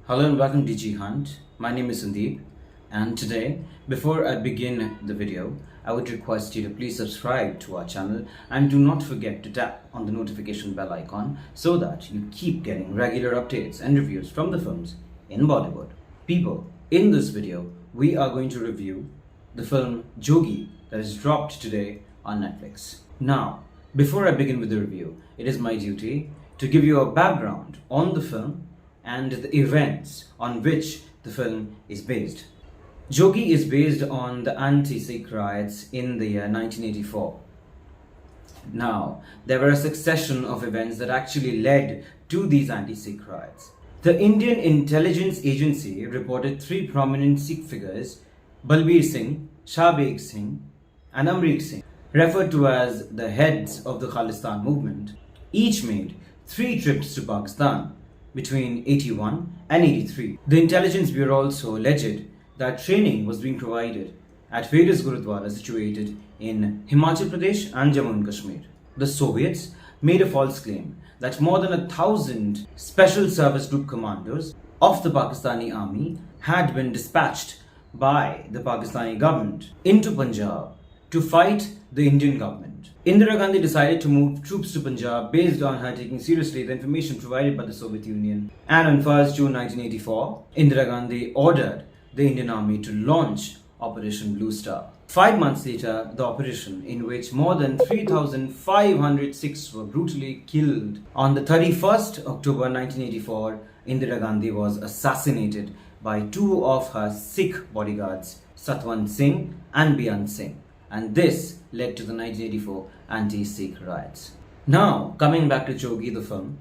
Hello and welcome to G Hunt. My name is Sandeep, and today, before I begin the video, I would request you to please subscribe to our channel and do not forget to tap on the notification bell icon so that you keep getting regular updates and reviews from the films in Bollywood. People, in this video, we are going to review the film Jogi that is dropped today on Netflix. Now, before I begin with the review, it is my duty to give you a background on the film and the events on which the film is based. Jogi is based on the anti-Sikh riots in the year 1984. Now, there were a succession of events that actually led to these anti-Sikh riots. The Indian Intelligence Agency reported three prominent Sikh figures, Balbir Singh, Shahbeg Singh, and Amrik Singh, referred to as the heads of the Khalistan movement. Each made 3 trips to Pakistan between 81 and 83. The Intelligence Bureau also alleged that training was being provided at various gurudwaras situated in Himachal Pradesh and Jammu and Kashmir. The Soviets made a false claim that more than 1,000 Special Service Group commandos of the Pakistani army had been dispatched by the Pakistani government into Punjab to fight the Indian government. Indira Gandhi decided to move troops to Punjab based on her taking seriously the information provided by the Soviet Union. And on 1st June 1984, Indira Gandhi ordered the Indian Army to launch Operation Blue Star. 5 months later, the operation, in which more than 3,500 Sikhs were brutally killed. On the 31st October 1984, Indira Gandhi was assassinated by 2 of her Sikh bodyguards, Satwant Singh and Beant Singh. And this led to the 1984 anti-Sikh riots. Now, coming back to Jogi the film,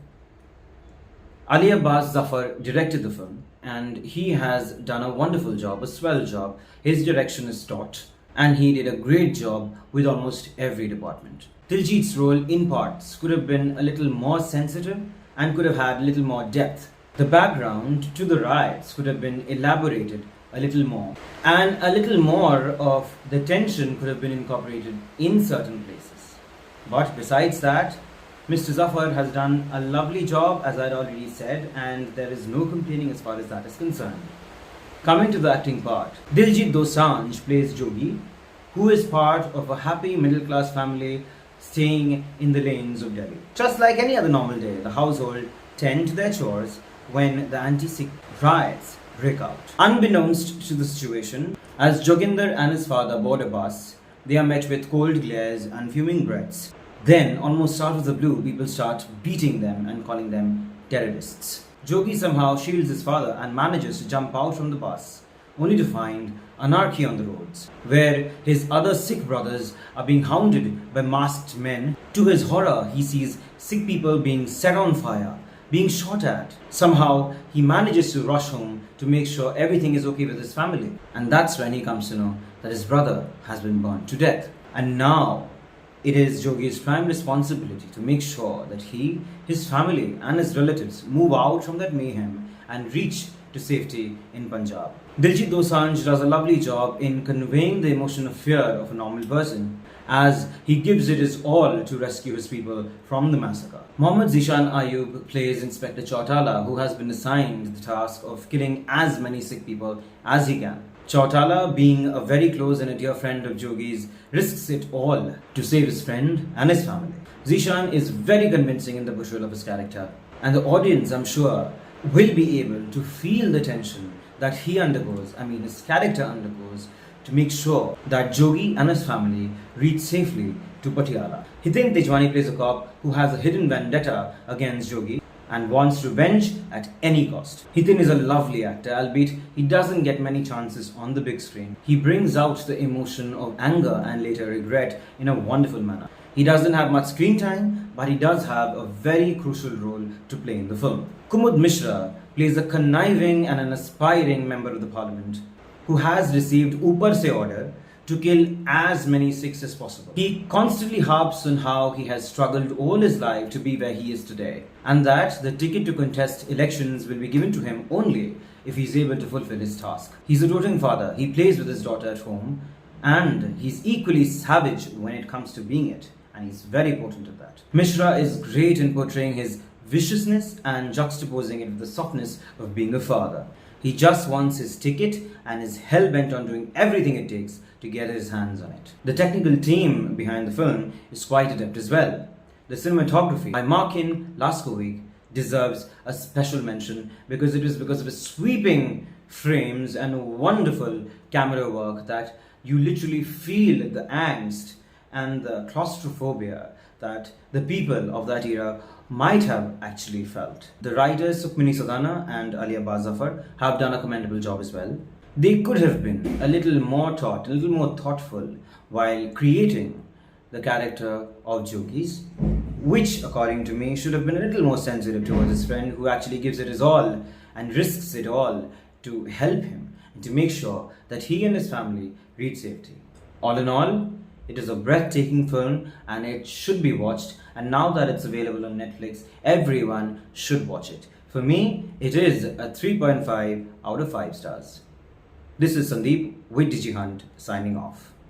Ali Abbas Zafar directed the film and he has done a wonderful job, a swell job. His direction is taut and he did a great job with almost every department. Diljit's role in parts could have been a little more sensitive and could have had a little more depth. The background to the riots could have been elaborated a little more, and a little more of the tension could have been incorporated in certain places. But besides that, Mr. Zafar has done a lovely job, as I'd already said, and there is no complaining as far as that is concerned. Coming to the acting part, Diljit Dosanjh plays Jogi, who is part of a happy middle-class family staying in the lanes of Delhi. Just like any other normal day, the household tend to their chores when the anti-Sikh riots break out. Unbeknownst to the situation, as Joginder and his father board a bus, they are met with cold glares and fuming breaths. Then, almost out of the blue, people start beating them and calling them terrorists. Jogi somehow shields his father and manages to jump out from the bus, only to find anarchy on the roads, where his other Sikh brothers are being hounded by masked men. To his horror, he sees Sikh people being set on fire, being shot at. Somehow, he manages to rush home to make sure everything is okay with his family. And that's when he comes to know that his brother has been burned to death. And now, it is Jogi's prime responsibility to make sure that he, his family and his relatives move out from that mayhem and reach to safety in Punjab. Diljit Dosanjh does a lovely job in conveying the emotion of fear of a normal person, as he gives it his all to rescue his people from the massacre. Mohammad Zishan Ayub plays Inspector Chautala, who has been assigned the task of killing as many Sikh people as he can. Chautala, being a very close and a dear friend of Jogi's, risks it all to save his friend and his family. Zishan is very convincing in the portrayal of his character, and the audience, I'm sure, will be able to feel the tension that he undergoes, his character undergoes, to make sure that Jogi and his family reach safely to Patiala. Hitin Tejwani plays a cop who has a hidden vendetta against Jogi and wants revenge at any cost. Hitin is a lovely actor, albeit he doesn't get many chances on the big screen. He brings out the emotion of anger and later regret in a wonderful manner. He doesn't have much screen time, but he does have a very crucial role to play in the film. Kumud Mishra plays a conniving and an aspiring member of the parliament who has received Upar Se order to kill as many Sikhs as possible. He constantly harps on how he has struggled all his life to be where he is today, and that the ticket to contest elections will be given to him only if he is able to fulfill his task. He's a doting father, he plays with his daughter at home, and he's equally savage when it comes to being it, and he's very potent at that. Mishra is great in portraying his viciousness and juxtaposing it with the softness of being a father. He just wants his ticket and is hell-bent on doing everything it takes to get his hands on it. The technical team behind the film is quite adept as well. The cinematography by Markin Laskovic deserves a special mention because it is because of his sweeping frames and wonderful camera work that you literally feel the angst and the claustrophobia that the people of that era might have actually felt. The writers Sukmini Sadana and Alia Bazafar have done a commendable job as well. They could have been a little more thoughtful while creating the character of Jogi's, which according to me should have been a little more sensitive towards his friend who actually gives it his all and risks it all to help him and to make sure that he and his family reach safety. All in all, it is a breathtaking film and it should be watched, and now that it's available on Netflix, everyone should watch it. For me, it is a 3.5 out of 5 stars. This is Sandeep with Diljit Dosanjh signing off.